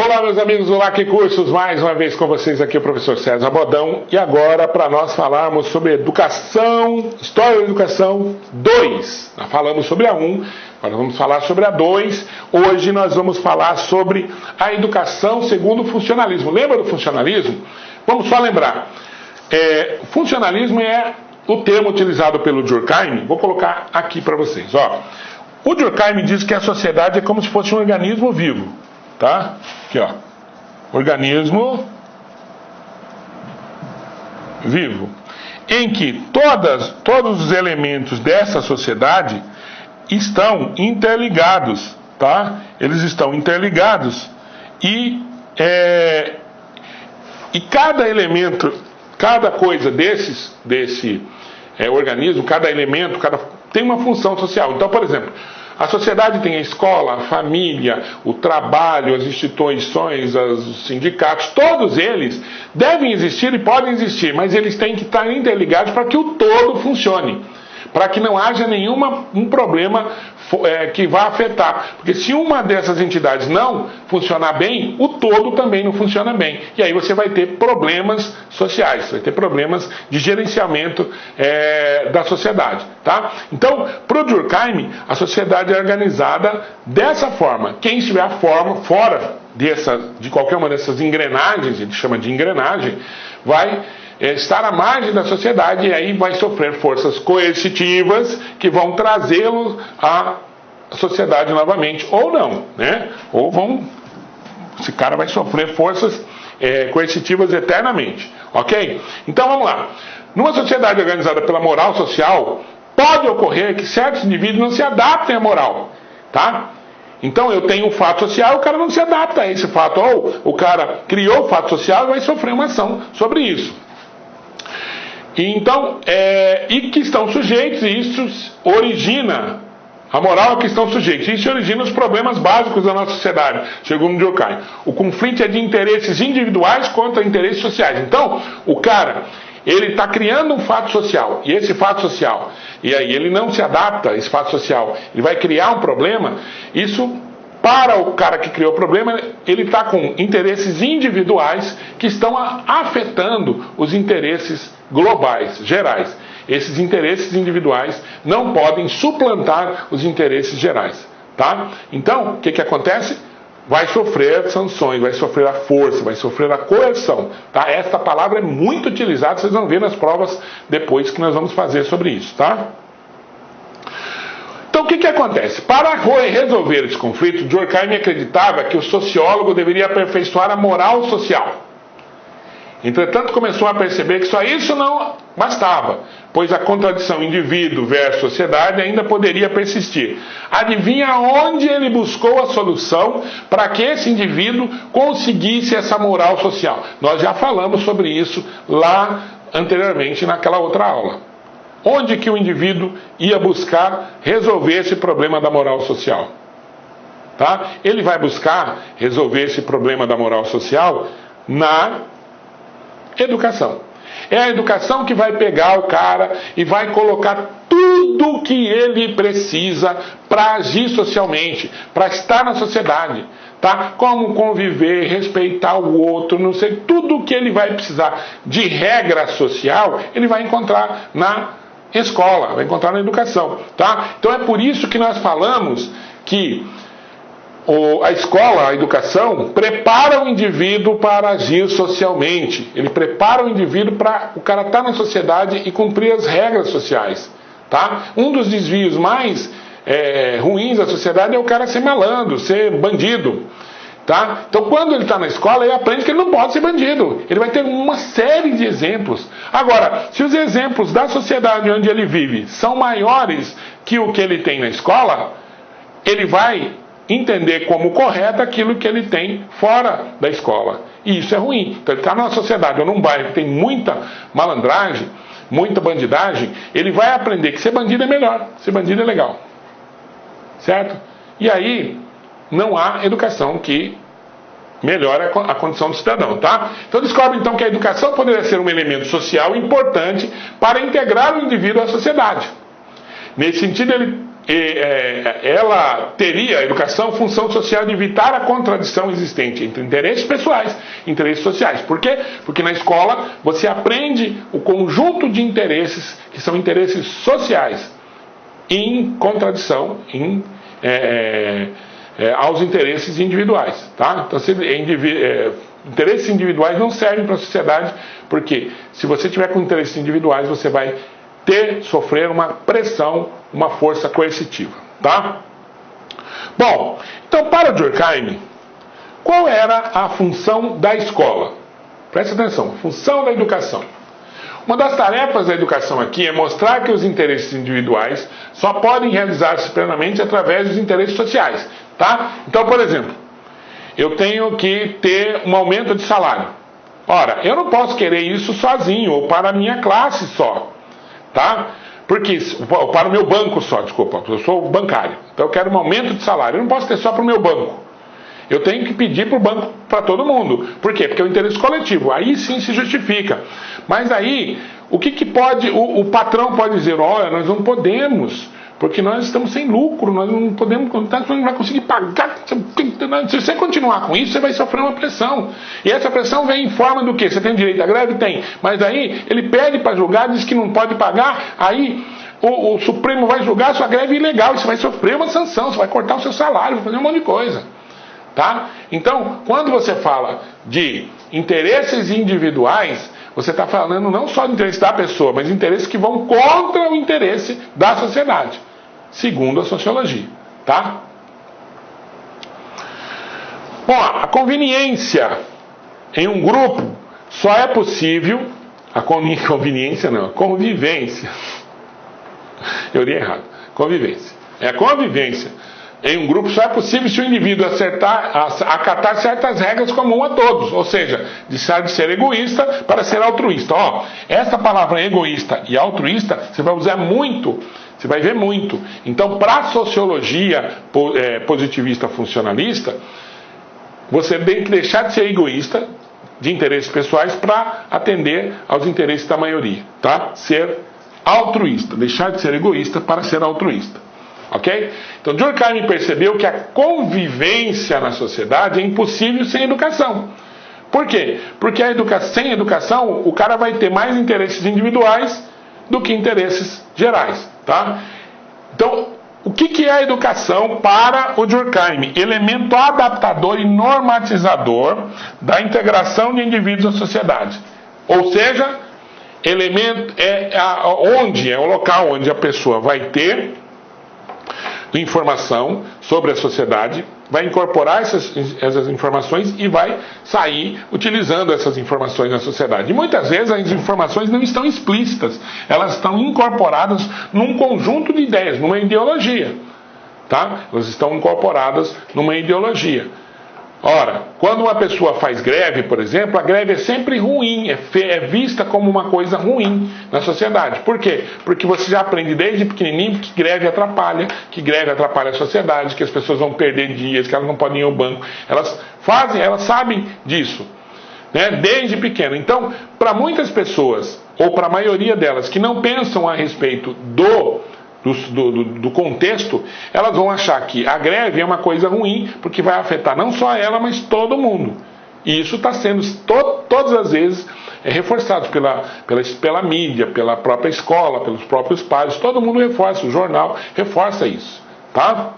Olá, meus amigos do LAC Cursos, mais uma vez com vocês aqui o professor César Bodão. E agora, para nós falarmos sobre educação, História da Educação 2. Nós falamos sobre a 1, agora vamos falar sobre a 2. Hoje nós vamos falar sobre a educação segundo o funcionalismo. Lembra do funcionalismo? Vamos só lembrar. Funcionalismo é o termo utilizado pelo Durkheim. Vou colocar aqui para vocês. O Durkheim diz que a sociedade é como se fosse um organismo vivo. Tá? Aqui, ó. Organismo vivo. Em que todos os elementos dessa sociedade estão interligados, tá? Eles estão interligados e cada elemento, cada coisa desse organismo, cada elemento, tem uma função social. Então, por exemplo, a sociedade tem a escola, a família, o trabalho, as instituições, os sindicatos, todos eles devem existir e podem existir, mas eles têm que estar interligados para que o todo funcione, para que não haja nenhum problema que vá afetar, porque se uma dessas entidades não funcionar bem, o todo também não funciona bem, e aí você vai ter problemas sociais, vai ter problemas de gerenciamento da sociedade, tá? Então, para o Durkheim, a sociedade é organizada dessa forma. Quem estiver fora de qualquer uma dessas engrenagens, ele chama de engrenagem, vai estar à margem da sociedade e aí vai sofrer forças coercitivas que vão trazê-lo à sociedade novamente, ou não, né? Esse cara vai sofrer forças coercitivas eternamente, ok? Então vamos lá. Numa sociedade organizada pela moral social, pode ocorrer que certos indivíduos não se adaptem à moral, tá? Então eu tenho um fato social, o cara não se adapta a esse fato, ou o cara criou o fato social e vai sofrer uma ação sobre isso. Então, e que estão sujeitos, e isso origina, a moral é que estão sujeitos, isso origina os problemas básicos da nossa sociedade, segundo Durkheim. O conflito é de interesses individuais contra interesses sociais. Então, o cara, ele está criando um fato social, e esse fato social, e aí ele não se adapta a esse fato social, ele vai criar um problema, isso, para o cara que criou o problema, ele está com interesses individuais que estão afetando os interesses globais, gerais. Esses interesses individuais não podem suplantar os interesses gerais, tá? Então, o que acontece? Vai sofrer sanções, vai sofrer a força, vai sofrer a coerção, tá? Esta palavra é muito utilizada, vocês vão ver nas provas depois que nós vamos fazer sobre isso, tá? Então, o que acontece? Para resolver esse conflito, Durkheim acreditava que o sociólogo deveria aperfeiçoar a moral social. Entretanto, começou a perceber que só isso não bastava, pois a contradição indivíduo versus sociedade ainda poderia persistir. Adivinha onde ele buscou a solução para que esse indivíduo conseguisse essa moral social? Nós já falamos sobre isso lá anteriormente naquela outra aula. Onde que o indivíduo ia buscar resolver esse problema da moral social? Tá? Ele vai buscar resolver esse problema da moral social na educação. É a educação que vai pegar o cara e vai colocar tudo o que ele precisa para agir socialmente, para estar na sociedade, tá? Como conviver, respeitar o outro, não sei, tudo o que ele vai precisar de regra social, ele vai encontrar na escola, vai encontrar na educação, tá? Então é por isso que nós falamos que a escola, a educação, prepara o indivíduo para agir socialmente. Ele prepara o indivíduo para o cara estar na sociedade e cumprir as regras sociais, tá? Um dos desvios mais ruins da sociedade é o cara ser malandro, ser bandido, tá? Então, quando ele está na escola, ele aprende que ele não pode ser bandido. Ele vai ter uma série de exemplos. Agora, se os exemplos da sociedade onde ele vive são maiores que o que ele tem na escola, ele vai entender como correto aquilo que ele tem fora da escola. E isso é ruim. Então, ele está numa sociedade ou num bairro que tem muita malandragem, muita bandidagem, ele vai aprender que ser bandido é melhor, ser bandido é legal. Certo? E aí, não há educação que melhore a condição do cidadão, tá? Então descobre então que a educação poderia ser um elemento social importante para integrar o indivíduo à sociedade. Nesse sentido, ele ela teria, a educação, função social de evitar a contradição existente entre interesses pessoais e interesses sociais. Por quê? Porque na escola você aprende o conjunto de interesses que são interesses sociais em contradição aos interesses individuais. Tá? Então, interesses individuais não servem para a sociedade, porque se você tiver com interesses individuais, você vai sofrer uma pressão, uma força coercitiva, tá? Bom, então para Durkheim, qual era a função da escola? Presta atenção, função da educação. Uma das tarefas da educação aqui é mostrar que os interesses individuais só podem realizar-se plenamente através dos interesses sociais, tá? Então, por exemplo, eu tenho que ter um aumento de salário. Ora, eu não posso querer isso sozinho ou para a minha classe só. Tá? Porque, para o meu banco só, desculpa, eu sou bancário, então eu quero um aumento de salário, eu não posso ter só para o meu banco, eu tenho que pedir para o banco, para todo mundo. Por quê? Porque é o interesse coletivo, aí sim se justifica. Mas aí, o que pode, o patrão pode dizer, olha, nós não podemos, porque nós estamos sem lucro, nós não podemos, nós não vai conseguir pagar. Se você continuar com isso, você vai sofrer uma pressão. E essa pressão vem em forma do quê? Você tem direito à greve? Tem. Mas aí ele pede para julgar, diz que não pode pagar, aí o Supremo vai julgar sua greve ilegal, você vai sofrer uma sanção, você vai cortar o seu salário, vai fazer um monte de coisa. Tá? Então, quando você fala de interesses individuais, você está falando não só do interesse da pessoa, mas de interesses que vão contra o interesse da sociedade, segundo a sociologia, tá? Bom, a conveniência em um grupo só é possível, a conveniência não, a convivência, eu li errado, convivência, é a convivência em um grupo só é possível se o indivíduo acatar certas regras comuns a todos, ou seja, deixar de ser egoísta para ser altruísta. Essa palavra egoísta e altruísta você vai usar muito, você vai ver muito. Então, para a sociologia positivista funcionalista, você tem que deixar de ser egoísta, de interesses pessoais, para atender aos interesses da maioria, tá? Ser altruísta, deixar de ser egoísta para ser altruísta. Ok? Então Durkheim percebeu que a convivência na sociedade é impossível sem educação. Por quê? Porque sem educação o cara vai ter mais interesses individuais do que interesses gerais. Tá? Então, o que é a educação para o Durkheim? Elemento adaptador e normatizador da integração de indivíduos à sociedade. Ou seja, elemento é o local onde a pessoa vai ter informação sobre a sociedade, vai incorporar essas informações e vai sair utilizando essas informações na sociedade. E muitas vezes as informações não estão explícitas, elas estão incorporadas num conjunto de ideias, numa ideologia. Tá? Elas estão incorporadas numa ideologia. Ora, quando uma pessoa faz greve, por exemplo, a greve é sempre ruim, é vista como uma coisa ruim na sociedade. Por quê? Porque você já aprende desde pequenininho que greve atrapalha a sociedade, que as pessoas vão perder dias, que elas não podem ir ao banco. Elas sabem disso, né? Desde pequeno. Então, para muitas pessoas, ou para a maioria delas, que não pensam a respeito do contexto, elas vão achar que a greve é uma coisa ruim, porque vai afetar não só ela, mas todo mundo. E isso está sendo todas as vezes reforçado pela mídia, pela própria escola, pelos próprios pais, todo mundo reforça, o jornal reforça isso. Tá?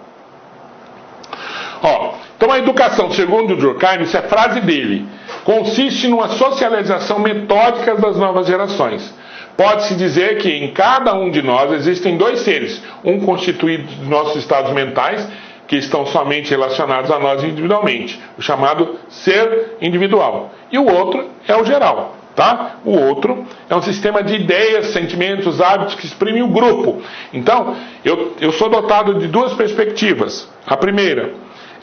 Então a educação, segundo o Durkheim, isso é frase dele, consiste numa socialização metódica das novas gerações. Pode-se dizer que em cada um de nós existem dois seres, um constituído dos nossos estados mentais, que estão somente relacionados a nós individualmente, o chamado ser individual, e o outro é o geral. Tá? O outro é um sistema de ideias, sentimentos, hábitos que exprime o grupo. Então, eu sou dotado de duas perspectivas. A primeira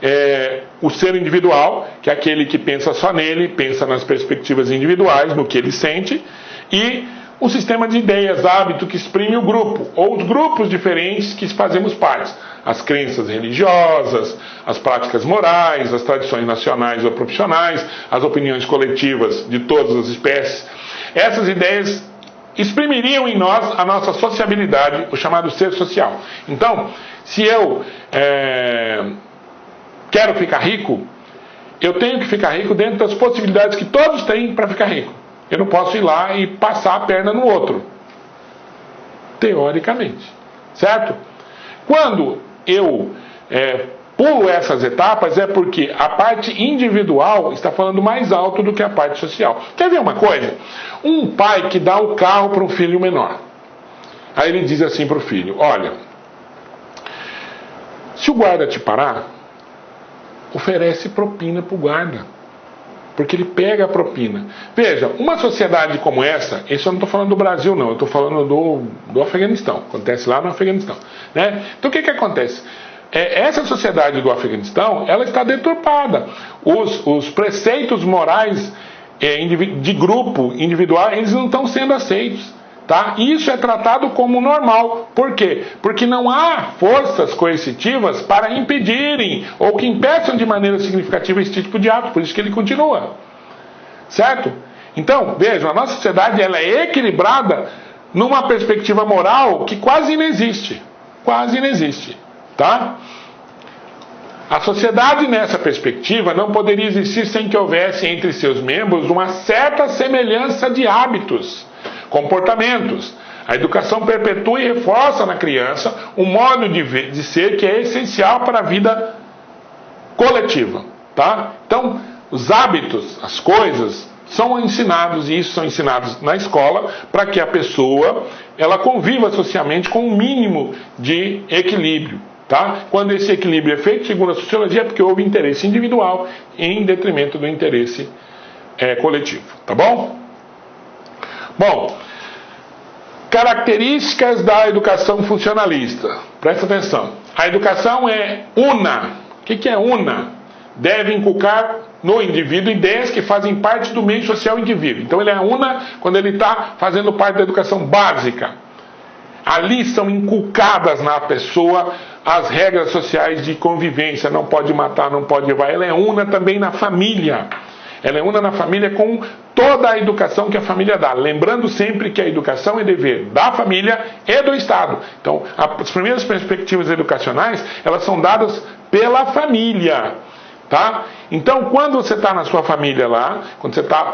é o ser individual, que é aquele que pensa só nele, pensa nas perspectivas individuais, no que ele sente, e o sistema de ideias, hábito que exprime o grupo, ou os grupos diferentes que fazemos parte. As crenças religiosas, as práticas morais, as tradições nacionais ou profissionais, as opiniões coletivas de todas as espécies. Essas ideias exprimiriam em nós a nossa sociabilidade, o chamado ser social. Então, Se eu quero ficar rico, eu tenho que ficar rico dentro das possibilidades que todos têm para ficar rico. Eu não posso ir lá e passar a perna no outro. Teoricamente. Certo? Quando eu pulo essas etapas, é porque a parte individual está falando mais alto do que a parte social. Quer ver uma coisa? Um pai que dá o carro para um filho menor. Aí ele diz assim para o filho: olha, se o guarda te parar, oferece propina para o guarda, porque ele pega a propina. Veja, uma sociedade como essa, isso eu não estou falando do Brasil não, eu estou falando do Afeganistão, acontece lá no Afeganistão, né? Então o que acontece? Essa sociedade do Afeganistão, ela está deturpada. Os preceitos morais de grupo, individual, eles não estão sendo aceitos. Tá? Isso é tratado como normal. Por quê? Porque não há forças coercitivas para impedirem ou que impeçam de maneira significativa esse tipo de ato. Por isso que ele continua. Certo? Então, vejam, a nossa sociedade ela é equilibrada numa perspectiva moral que quase inexiste. Quase inexiste. Tá? A sociedade nessa perspectiva não poderia existir sem que houvesse entre seus membros uma certa semelhança de hábitos, comportamentos. A educação perpetua e reforça na criança um modo de ser que é essencial para a vida coletiva. Tá? Então, os hábitos, as coisas, são ensinados, e isso são ensinados na escola, para que a pessoa ela conviva socialmente com um mínimo de equilíbrio. Tá? Quando esse equilíbrio é feito, segundo a sociologia, é porque houve interesse individual em detrimento do interesse coletivo. Tá bom? Bom, características da educação funcionalista. Presta atenção. A educação é una. O que é una? Deve inculcar no indivíduo ideias que fazem parte do meio social em que vive. Então ele é una quando ele está fazendo parte da educação básica. Ali são inculcadas na pessoa as regras sociais de convivência. Não pode matar, não pode levar. Ela é una também na família. Ela é una na família com toda a educação que a família dá. Lembrando sempre que a educação é dever da família e do Estado. Então, as primeiras perspectivas educacionais, elas são dadas pela família. Tá? Então, quando você está na sua família lá, quando você está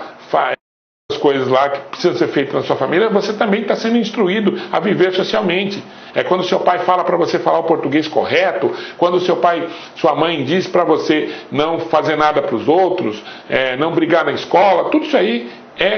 as coisas lá que precisam ser feitas na sua família, você também está sendo instruído a viver socialmente. É quando seu pai fala para você falar o português correto, quando seu pai, sua mãe diz para você não fazer nada para os outros, não brigar na escola, tudo isso aí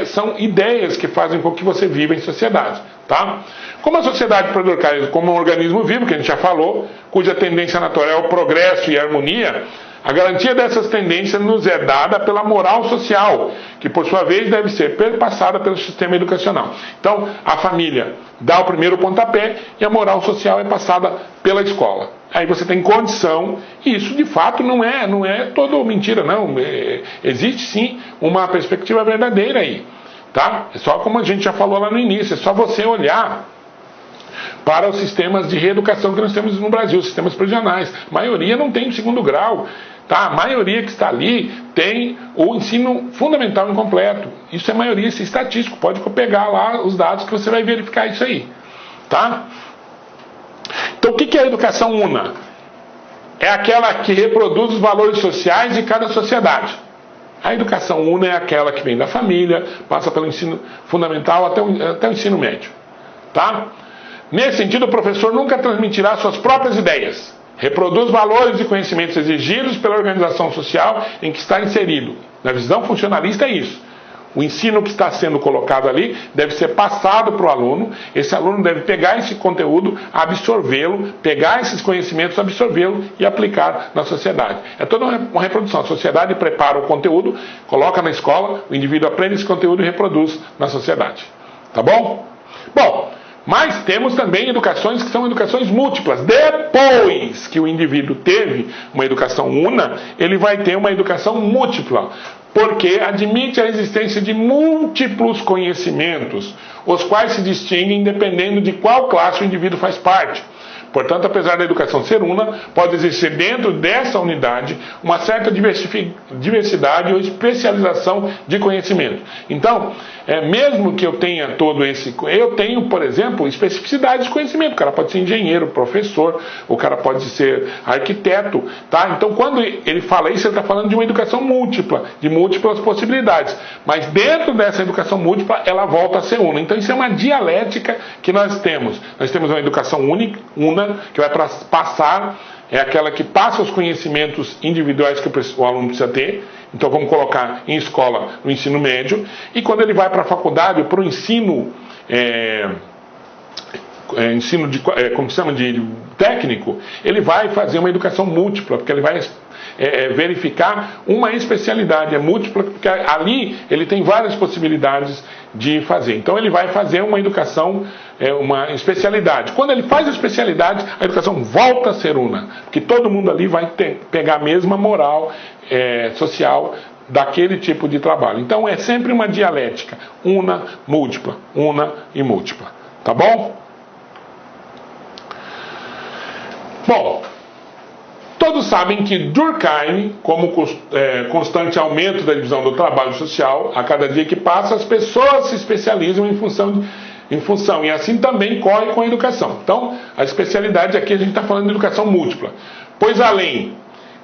são ideias que fazem com que você viva em sociedade. Tá? Como a sociedade patriarcal, como um organismo vivo, que a gente já falou, cuja tendência natural é o progresso e a harmonia, a garantia dessas tendências nos é dada pela moral social, que por sua vez deve ser perpassada pelo sistema educacional. Então, a família dá o primeiro pontapé e a moral social é passada pela escola. Aí você tem condição, e isso de fato não é toda mentira, não. Existe sim uma perspectiva verdadeira aí. Tá? É só como a gente já falou lá no início, é só você olhar para os sistemas de reeducação que nós temos no Brasil, sistemas prisionais. A maioria não tem o segundo grau. Tá? A maioria que está ali tem o ensino fundamental incompleto. Isso é maioria, isso é estatístico. Pode pegar lá os dados que você vai verificar isso aí. Tá? Então o que é a educação una? É aquela que reproduz os valores sociais de cada sociedade. A educação una é aquela que vem da família, passa pelo ensino fundamental até o ensino médio. Tá? Nesse sentido, o professor nunca transmitirá suas próprias ideias. Reproduz valores e conhecimentos exigidos pela organização social em que está inserido. Na visão funcionalista é isso. O ensino que está sendo colocado ali deve ser passado para o aluno. Esse aluno deve pegar esse conteúdo, absorvê-lo, pegar esses conhecimentos, absorvê-lo e aplicar na sociedade. É toda uma reprodução. A sociedade prepara o conteúdo, coloca na escola, o indivíduo aprende esse conteúdo e reproduz na sociedade. Tá bom? Bom, mas temos também educações que são educações múltiplas. Depois que o indivíduo teve uma educação una, ele vai ter uma educação múltipla, porque admite a existência de múltiplos conhecimentos, os quais se distinguem dependendo de qual classe o indivíduo faz parte. Portanto, apesar da educação ser una, pode existir dentro dessa unidade uma certa diversidade ou especialização de conhecimento. Então, mesmo que eu tenha todo esse... Eu tenho, por exemplo, especificidades de conhecimento. O cara pode ser engenheiro, professor, o cara pode ser arquiteto, tá? Então, quando ele fala isso, ele está falando de uma educação múltipla, de múltiplas possibilidades. Mas dentro dessa educação múltipla, ela volta a ser una. Então, isso é uma dialética que nós temos. Nós temos uma educação una, que vai passar, é aquela que passa os conhecimentos individuais que o aluno precisa ter. Então vamos colocar em escola no ensino médio, e quando ele vai para a faculdade, para o ensino, como se chama, de técnico, ele vai fazer uma educação múltipla, porque ele vai verificar uma especialidade, é múltipla, porque ali ele tem várias possibilidades de fazer. Então ele vai fazer uma educação, uma especialidade. Quando ele faz a especialidade, a educação volta a ser una, porque todo mundo ali vai pegar a mesma moral social daquele tipo de trabalho. Então é sempre uma dialética, una e múltipla. Tá bom? Bom, todos sabem que Durkheim, como constante aumento da divisão do trabalho social, a cada dia que passa, as pessoas se especializam em função, e assim também corre com a educação. Então, a especialidade aqui a gente está falando de educação múltipla, pois além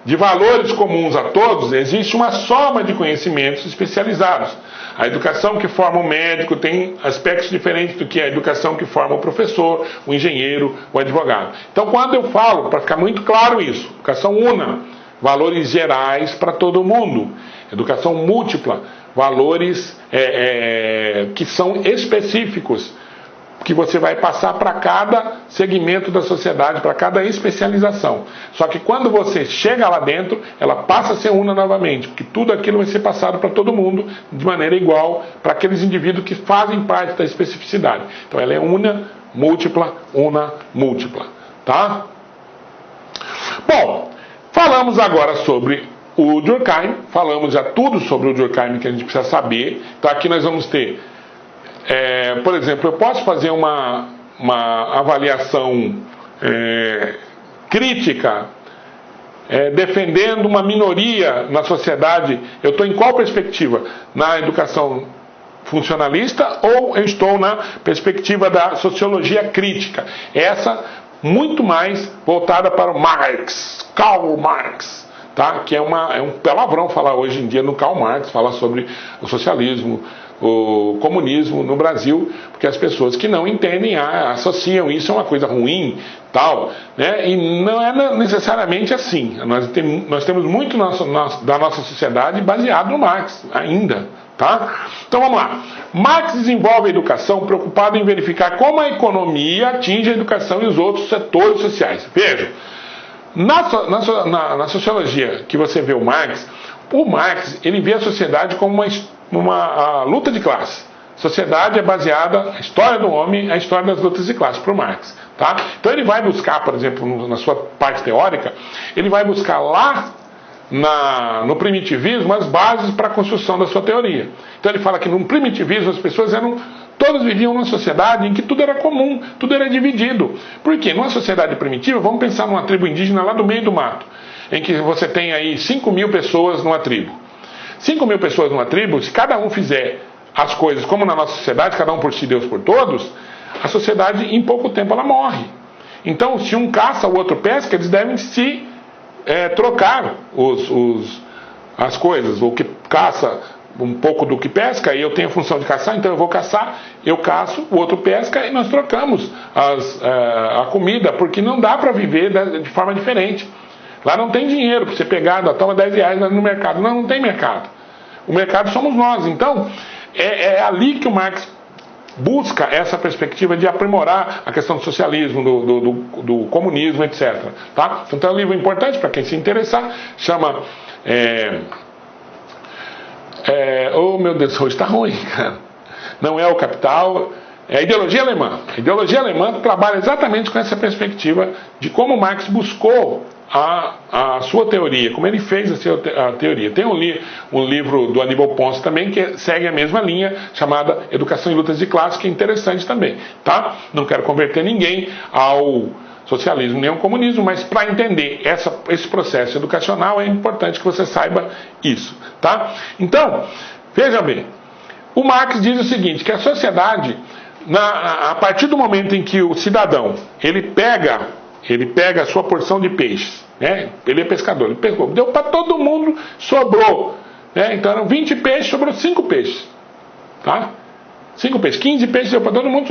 de valores comuns a todos, existe uma soma de conhecimentos especializados. A educação que forma o médico tem aspectos diferentes do que a educação que forma o professor, o engenheiro, o advogado. Então, quando eu falo, para ficar muito claro isso, educação una, valores gerais para todo mundo. Educação múltipla, valores que são específicos, que você vai passar para cada segmento da sociedade, para cada especialização. Só que quando você chega lá dentro, ela passa a ser una novamente, porque tudo aquilo vai ser passado para todo mundo de maneira igual, para aqueles indivíduos que fazem parte da especificidade. Então ela é una, múltipla, tá? Bom, falamos agora sobre o Durkheim, falamos já tudo sobre o Durkheim que a gente precisa saber. Então aqui nós vamos ter... por exemplo, eu posso fazer uma avaliação crítica, defendendo uma minoria na sociedade. Eu estou em qual perspectiva? Na educação funcionalista ou eu estou na perspectiva da sociologia crítica? Essa muito mais voltada para o Marx, Karl Marx, tá? Que é um palavrão falar hoje em dia no Karl Marx, falar sobre o socialismo, o comunismo no Brasil, porque as pessoas que não entendem associam isso a uma coisa ruim, tal, né? E não é necessariamente assim. Nós temos muito da nossa sociedade baseado no Marx ainda, tá? Então vamos lá. Marx desenvolve a educação preocupado em verificar como a economia atinge a educação e os outros setores sociais. Vejam, na sociologia que você vê o Marx ele vê a sociedade como uma luta de classe. Sociedade é baseada, a história do homem é a história das lutas de classe para o Marx, tá? Então ele vai buscar, por exemplo, na sua parte teórica, ele vai buscar lá no primitivismo as bases para a construção da sua teoria. Então ele fala que no primitivismo as pessoas todas viviam numa sociedade em que tudo era comum, tudo era dividido. Por quê? Numa sociedade primitiva, vamos pensar numa tribo indígena lá do meio do mato, em que você tem aí 5.000 pessoas numa tribo. 5.000 pessoas numa tribo, se cada um fizer as coisas como na nossa sociedade, cada um por si, Deus por todos, a sociedade em pouco tempo ela morre. Então, se um caça, o outro pesca, eles devem se trocar as coisas. O que caça um pouco do que pesca, e eu tenho a função de caçar, então eu vou caçar, eu caço, o outro pesca e nós trocamos a comida, porque não dá para viver de forma diferente. Lá não tem dinheiro para você pegar, toma 10 reais no mercado. Não tem mercado. O mercado somos nós. Então, é ali que o Marx busca essa perspectiva de aprimorar a questão do socialismo, do comunismo, etc. Tá? Então é um livro importante para quem se interessar. Chama... oh meu Deus, hoje está ruim, cara. Não é o Capital... É a ideologia alemã. A ideologia alemã trabalha exatamente com essa perspectiva de como Marx buscou a sua teoria, como ele fez a teoria. Tem um livro do Aníbal Ponce também que segue a mesma linha, chamada Educação e Lutas de Classe, que é interessante também, tá? Não quero converter ninguém ao socialismo nem o comunismo, mas para entender esse processo educacional é importante que você saiba isso, tá? Então, veja bem, o Marx diz o seguinte, que a sociedade, a partir do momento em que o cidadão, ele pega a sua porção de peixes, né? Ele é pescador, ele pescou, deu para todo mundo, sobrou, né? Então eram 20 peixes, sobrou 5 peixes, tá? 5 peixes, 15 peixes deu para todo mundo,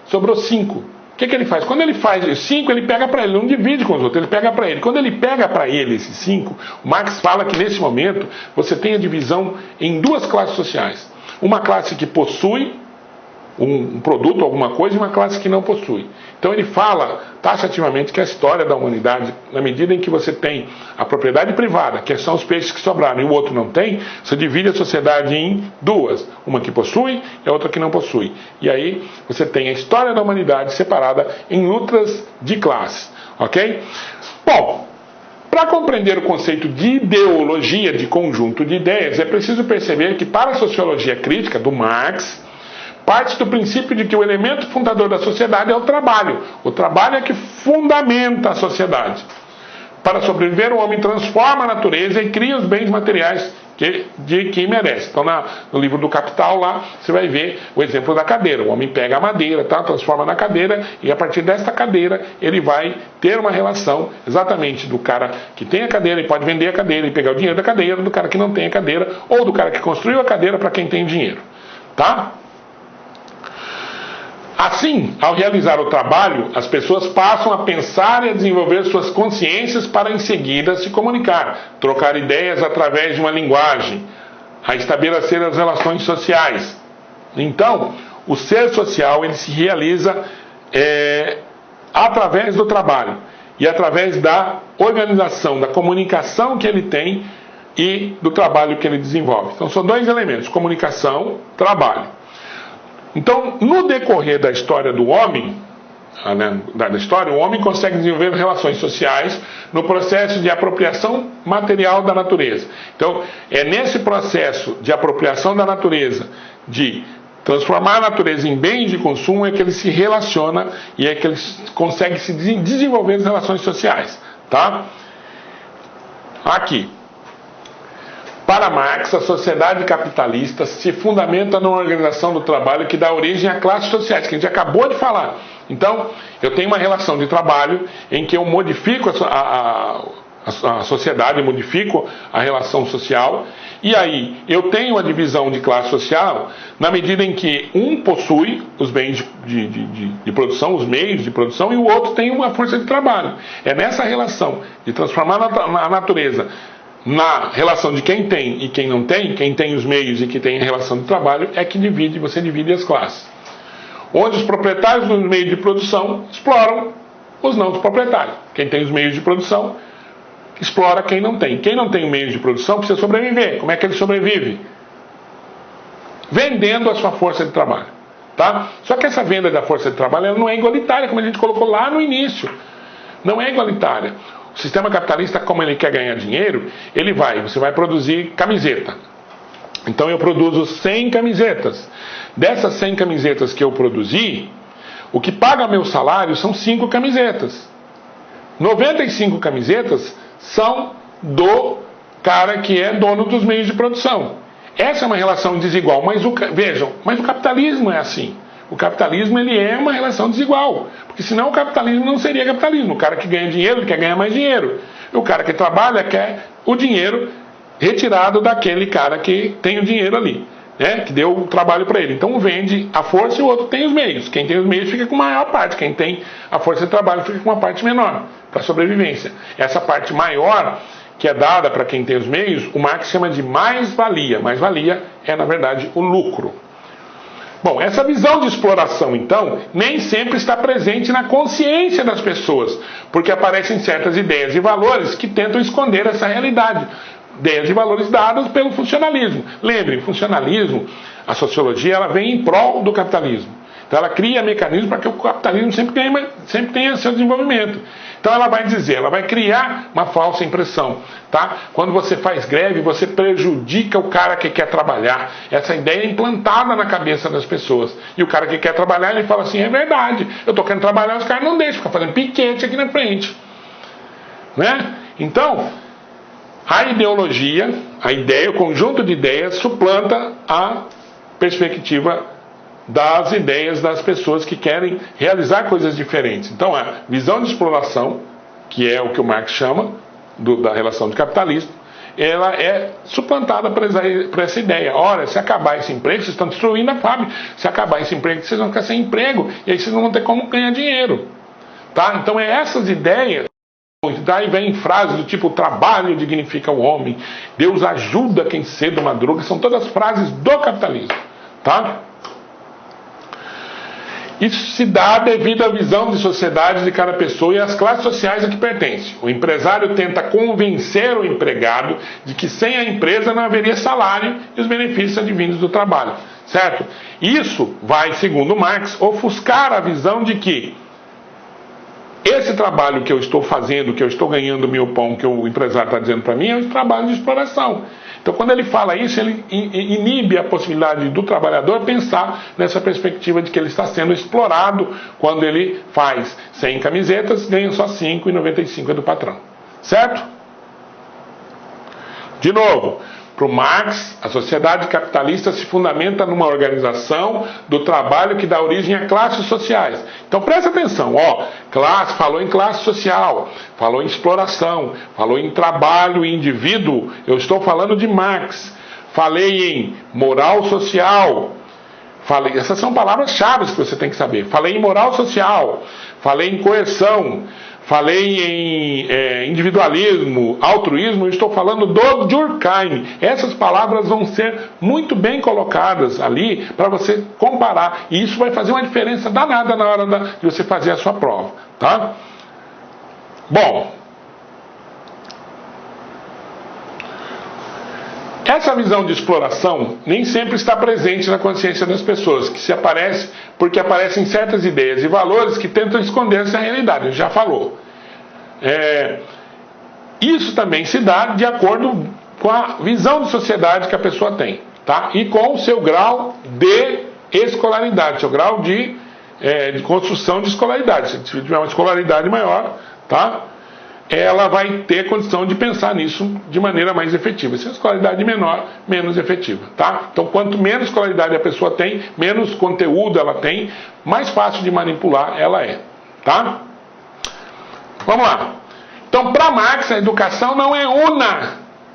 sobrou 5. O que ele faz? Quando ele faz 5, ele pega para ele, não divide com os outros, ele pega para ele. Quando ele pega para ele esses 5, o Marx fala que nesse momento você tem a divisão em 2 classes sociais. Uma classe que possui um produto, alguma coisa, e uma classe que não possui. Então ele fala taxativamente que a história da humanidade, na medida em que você tem a propriedade privada, que são os peixes que sobraram, e o outro não tem, você divide a sociedade em 2, uma que possui e a outra que não possui. E aí você tem a história da humanidade separada em lutas de classe, ok? Bom, para compreender o conceito de ideologia, de conjunto de ideias, é preciso perceber que para a sociologia crítica do Marx, parte do princípio de que o elemento fundador da sociedade é o trabalho. O trabalho é que fundamenta a sociedade. Para sobreviver, o homem transforma a natureza e cria os bens materiais de que merece. Então, no livro do Capital, lá, você vai ver o exemplo da cadeira. O homem pega a madeira, transforma na cadeira, e a partir desta cadeira, ele vai ter uma relação exatamente do cara que tem a cadeira e pode vender a cadeira e pegar o dinheiro da cadeira, do cara que não tem a cadeira, ou do cara que construiu a cadeira para quem tem dinheiro. Tá? Assim, ao realizar o trabalho, as pessoas passam a pensar e a desenvolver suas consciências para em seguida se comunicar, trocar ideias através de uma linguagem, a estabelecer as relações sociais. Então, o ser social ele se realiza através do trabalho e através da organização, da comunicação que ele tem e do trabalho que ele desenvolve. Então, são 2 elementos: comunicação, trabalho. Então, no decorrer da história do homem, o homem consegue desenvolver relações sociais no processo de apropriação material da natureza. Então, é nesse processo de apropriação da natureza, de transformar a natureza em bens de consumo, é que ele se relaciona e é que ele consegue se desenvolver as relações sociais. Tá? Aqui. Para Marx, a sociedade capitalista se fundamenta numa organização do trabalho que dá origem a classes sociais, que a gente acabou de falar. Então, eu tenho uma relação de trabalho em que eu modifico a sociedade, eu modifico a relação social, e aí eu tenho a divisão de classe social na medida em que um possui os bens de produção, os meios de produção, e o outro tem uma força de trabalho. É nessa relação de transformar a natureza na relação de quem tem e quem não tem, quem tem os meios e quem tem a relação de trabalho, é que você divide as classes. Onde os proprietários dos meios de produção exploram os não proprietários. Quem tem os meios de produção explora quem não tem. Quem não tem meios de produção precisa sobreviver. Como é que ele sobrevive? Vendendo a sua força de trabalho. Tá? Só que essa venda da força de trabalho ela não é igualitária, como a gente colocou lá no início. Não é igualitária. O sistema capitalista, como ele quer ganhar dinheiro, você vai produzir camiseta. Então eu produzo 100 camisetas. Dessas 100 camisetas que eu produzi, o que paga meu salário são 5 camisetas. 95 camisetas são do cara que é dono dos meios de produção. Essa é uma relação desigual, mas o capitalismo é assim. O capitalismo ele é uma relação desigual, porque senão o capitalismo não seria capitalismo. O cara que ganha dinheiro ele quer ganhar mais dinheiro. O cara que trabalha quer o dinheiro retirado daquele cara que tem o dinheiro ali, né? Que deu o trabalho para ele. Então um vende a força e o outro tem os meios. Quem tem os meios fica com a maior parte. Quem tem a força de trabalho fica com uma parte menor para sobrevivência. Essa parte maior que é dada para quem tem os meios, o Marx chama de mais-valia. Mais-valia é, na verdade, o lucro. Bom, essa visão de exploração, então, nem sempre está presente na consciência das pessoas, porque aparecem certas ideias e valores que tentam esconder essa realidade. Ideias e valores dados pelo funcionalismo. Lembrem, funcionalismo, a sociologia, ela vem em prol do capitalismo. Então ela cria mecanismos para que o capitalismo sempre tenha seu desenvolvimento. Então ela vai dizer, ela vai criar uma falsa impressão, tá? Quando você faz greve, você prejudica o cara que quer trabalhar. Essa ideia é implantada na cabeça das pessoas. E o cara que quer trabalhar, ele fala assim, é verdade, eu tô querendo trabalhar, os caras não deixam, ficam fazendo piquete aqui na frente. Né? Então, a ideologia, a ideia, o conjunto de ideias suplanta a perspectiva das ideias das pessoas que querem realizar coisas diferentes. Então, a visão de exploração, que é o que o Marx chama da relação de capitalismo, ela é suplantada por essa ideia. Ora, se acabar esse emprego, vocês estão destruindo a fábrica. Se acabar esse emprego, vocês vão ficar sem emprego, e aí vocês não vão ter como ganhar dinheiro. Tá? Então, é essas ideias. Daí vem frases do tipo: o trabalho dignifica o homem, Deus ajuda quem cedo madruga. São todas frases do capitalismo, tá? Isso se dá devido à visão de sociedade de cada pessoa e às classes sociais a que pertence. O empresário tenta convencer o empregado de que sem a empresa não haveria salário e os benefícios advindos do trabalho, certo? Isso vai, segundo Marx, ofuscar a visão de que esse trabalho que eu estou fazendo, que eu estou ganhando o meu pão, que o empresário está dizendo para mim, é um trabalho de exploração. Então, quando ele fala isso, ele inibe a possibilidade do trabalhador pensar nessa perspectiva de que ele está sendo explorado quando ele faz 100 camisetas, ganha só 5,95 do patrão. Certo? De novo, para o Marx, a sociedade capitalista se fundamenta numa organização do trabalho que dá origem a classes sociais. Então presta atenção, falou em classe social, falou em exploração, falou em trabalho e indivíduo. Eu estou falando de Marx. Falei em moral social. Essas são palavras-chave que você tem que saber. Falei em moral social, falei em coerção, falei em individualismo, altruísmo. Eu estou falando do Durkheim. Essas palavras vão ser muito bem colocadas ali para você comparar. E isso vai fazer uma diferença danada na hora de você fazer a sua prova. Tá? Bom, essa visão de exploração nem sempre está presente na consciência das pessoas, porque aparecem certas ideias e valores que tentam esconder essa realidade. A gente já falou. Isso também se dá de acordo com a visão de sociedade que a pessoa tem, tá? E com o seu grau de escolaridade, seu grau de construção de escolaridade. Se tiver uma escolaridade maior, tá? Ela vai ter condição de pensar nisso de maneira mais efetiva. Se a escolaridade menor, menos efetiva, tá? Então, quanto menos escolaridade a pessoa tem, menos conteúdo ela tem, mais fácil de manipular ela é, tá? Vamos lá. Então, para Marx, a educação não é una,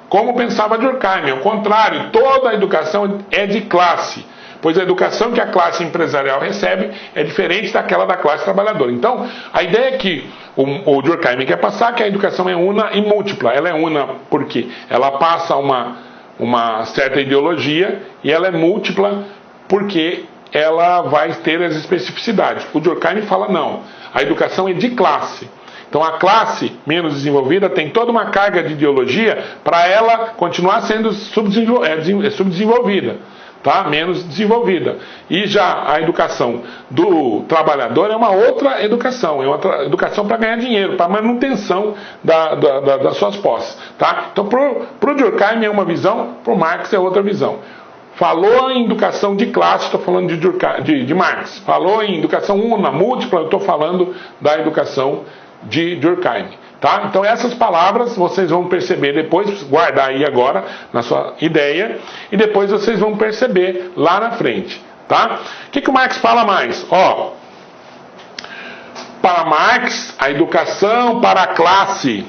como pensava Durkheim. Ao contrário, toda a educação é de classe, pois a educação que a classe empresarial recebe é diferente daquela da classe trabalhadora. Então, a ideia é que o Durkheim quer passar que a educação é una e múltipla. Ela é una porque ela passa uma certa ideologia, e ela é múltipla porque ela vai ter as especificidades. O Durkheim fala não, a educação é de classe. Então a classe menos desenvolvida tem toda uma carga de ideologia para ela continuar sendo subdesenvolvida, tá? Menos desenvolvida. E já a educação do trabalhador é uma outra educação, é uma educação para ganhar dinheiro, para manutenção das suas posses, tá? Então para o Durkheim é uma visão, para o Marx é outra visão. Falou em educação de classe, estou falando de Marx. Falou em educação una, múltipla, eu estou falando da educação de Durkheim, tá? Então essas palavras vocês vão perceber depois, guardar aí agora na sua ideia, e depois vocês vão perceber lá na frente, tá? O que o Marx fala mais? Para Marx, a educação para a classe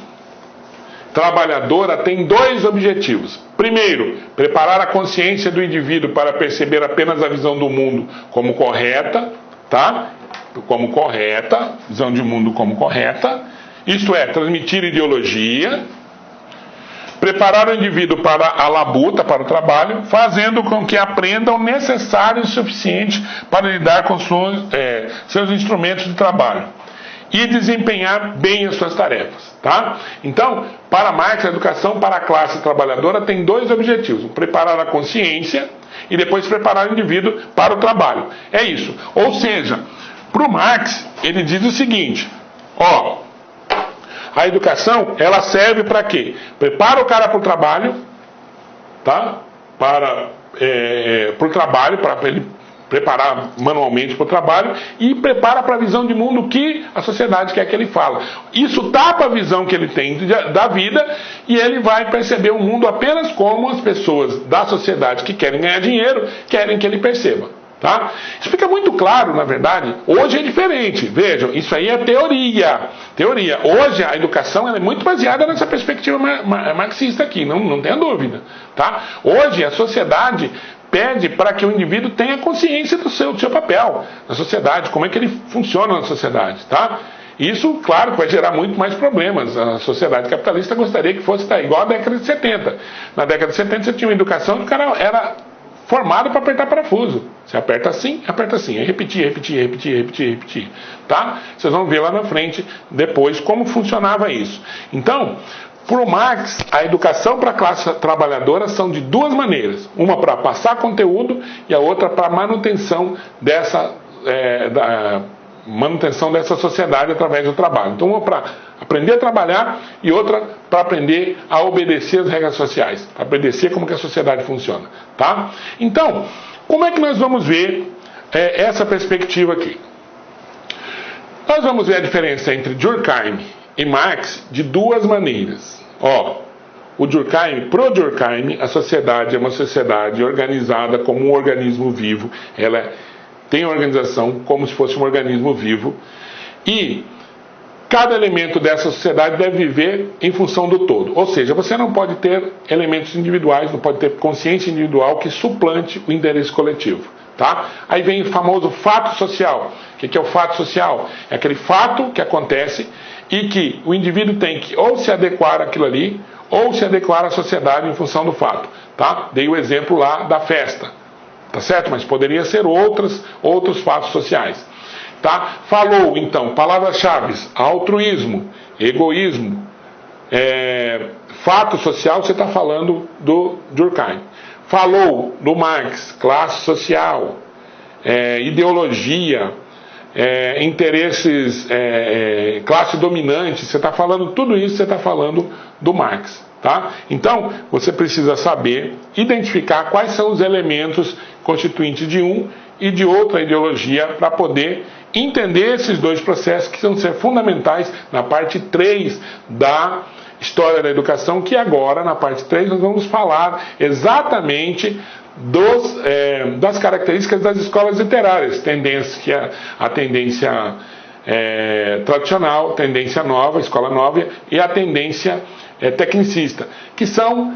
trabalhadora tem dois objetivos. Primeiro, preparar a consciência do indivíduo para perceber apenas a visão do mundo como correta, tá? Como correta, visão de mundo como correta, isto é, transmitir ideologia, preparar o indivíduo para a labuta, para o trabalho, fazendo com que aprenda o necessário e suficiente para lidar com seus instrumentos de trabalho e desempenhar bem as suas tarefas, tá? Então, para Marx, a educação para a classe trabalhadora tem dois objetivos: preparar a consciência e depois preparar o indivíduo para o trabalho. É isso. Ou seja, para o Marx, ele diz o seguinte: a educação, ela serve para quê? Prepara o cara para o trabalho, tá? Para o trabalho, para ele preparar manualmente para o trabalho, e prepara para a visão de mundo que a sociedade quer que ele fala. Isso tapa a visão que ele tem da vida, e ele vai perceber o mundo apenas como as pessoas da sociedade que querem ganhar dinheiro querem que ele perceba. Tá? Isso fica muito claro, na verdade. Hoje é diferente. Vejam, isso aí é teoria. Hoje a educação ela é muito baseada nessa perspectiva marxista aqui, não tenha dúvida. Tá? Hoje a sociedade pede para que o indivíduo tenha consciência do seu papel na sociedade, como é que ele funciona na sociedade. Tá? Isso, claro, vai gerar muito mais problemas. A sociedade capitalista gostaria que fosse igual à década de 70. Na década de 70 você tinha uma educação que o cara era formado para apertar parafuso. Você aperta assim. É repetir. Tá? Vocês vão ver lá na frente, depois, como funcionava isso. Então, para o Marx, a educação para a classe trabalhadora são de duas maneiras. Uma para passar conteúdo e a outra para manutenção dessa sociedade através do trabalho. Então, uma para aprender a trabalhar e outra para aprender a obedecer as regras sociais, para obedecer como que a sociedade funciona. Tá? Então, como é que nós vamos ver essa perspectiva aqui? Nós vamos ver a diferença entre Durkheim e Marx de duas maneiras. Pro Durkheim, a sociedade é uma sociedade organizada como um organismo vivo. Ela tem organização como se fosse um organismo vivo. E cada elemento dessa sociedade deve viver em função do todo. Ou seja, você não pode ter elementos individuais, não pode ter consciência individual que suplante o interesse coletivo. Tá? Aí vem o famoso fato social. O que é o fato social? É aquele fato que acontece e que o indivíduo tem que ou se adequar àquilo ali, ou se adequar à sociedade em função do fato. Tá? Dei o exemplo lá da festa. Tá certo? Mas poderia ser outros fatos sociais. Tá? Falou, então, palavras-chave: altruísmo, egoísmo, fato social, você está falando do Durkheim. Falou do Marx, classe social, ideologia, interesses, classe dominante, você está falando tudo isso, você está falando do Marx. Tá? Então, você precisa saber identificar quais são os elementos constituintes de um e de outra ideologia para poder entender esses dois processos que vão ser fundamentais na parte 3 da História da Educação, que agora, na parte 3, nós vamos falar exatamente das características das escolas literárias, a tendência tradicional, tendência nova, escola nova, e a tendência tecnicista, que são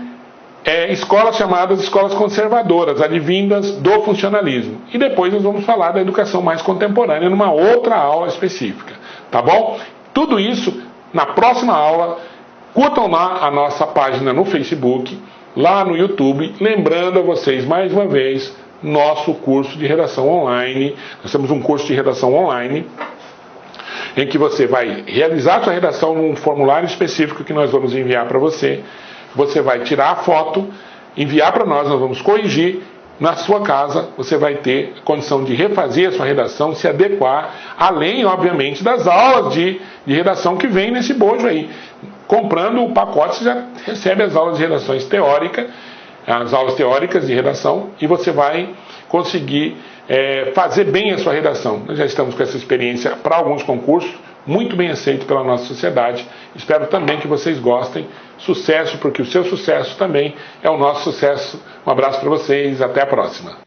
escolas chamadas escolas conservadoras, advindas do funcionalismo. E depois nós vamos falar da educação mais contemporânea numa outra aula específica. Tá bom? Tudo isso na próxima aula. Curtam lá a nossa página no Facebook, lá no YouTube. Lembrando a vocês, mais uma vez, nosso curso de redação online. Nós temos um curso de redação online em que você vai realizar sua redação num formulário específico que nós vamos enviar para você. Você vai tirar a foto, enviar para nós vamos corrigir. Na sua casa, você vai ter condição de refazer a sua redação, se adequar, além, obviamente, das aulas de redação que vem nesse bojo aí. Comprando o pacote, você já recebe as aulas de redações teóricas, as aulas teóricas de redação, e você vai conseguir fazer bem a sua redação. Nós já estamos com essa experiência para alguns concursos, muito bem aceito pela nossa sociedade. Espero também que vocês gostem. Sucesso, porque o seu sucesso também é o nosso sucesso. Um abraço para vocês, até a próxima.